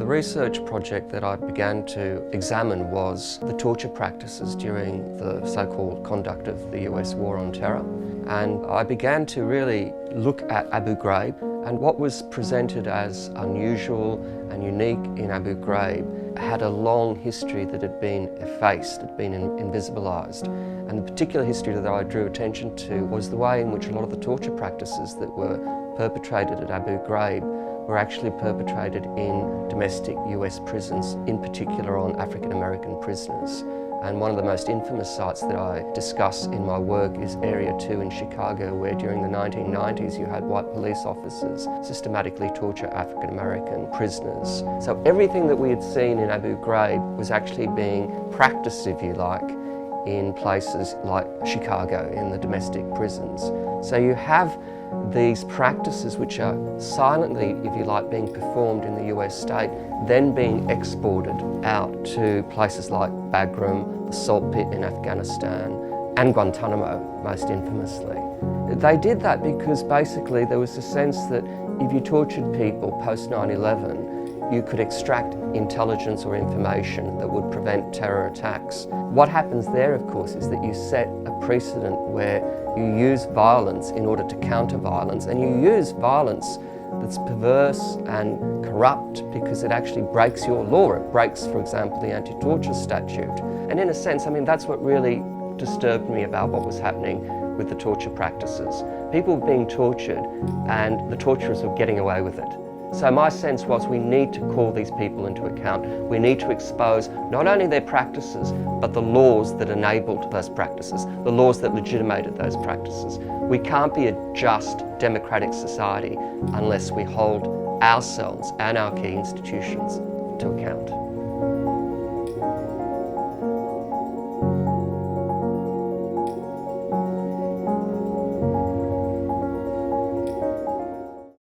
The research project that I began to examine was the torture practices during the so-called conduct of the US War on Terror. And I began to really look at Abu Ghraib, and what was presented as unusual and unique in Abu Ghraib had a long history that had been effaced, had been invisibilised. And the particular history that I drew attention to was the way in which a lot of the torture practices that were perpetrated at Abu Ghraib were actually perpetrated in domestic US prisons, in particular on African American prisoners. And one of the most infamous sites that I discuss in my work is Area 2 in Chicago, where during the 1990s you had white police officers systematically torture African American prisoners. So everything that we had seen in Abu Ghraib was actually being practiced, if you like, in places like Chicago, in the domestic prisons. So you have these practices which are silently, if you like, being performed in the US state, then being exported out to places like Bagram, the salt pit in Afghanistan, and Guantanamo, most infamously. They did that because basically there was a sense that if you tortured people post 9/11, you could extract intelligence or information that would prevent terror attacks. What happens there, of course, is that you set a precedent where you use violence in order to counter violence, and you use violence that's perverse and corrupt because it actually breaks your law. It breaks, for example, the anti-torture statute. And in a sense, I mean, that's what really disturbed me about what was happening with the torture practices. People were being tortured and the torturers were getting away with it. So my sense was we need to call these people into account. We need to expose not only their practices, but the laws that enabled those practices, the laws that legitimated those practices. We can't be a just, democratic society unless we hold ourselves and our key institutions to account.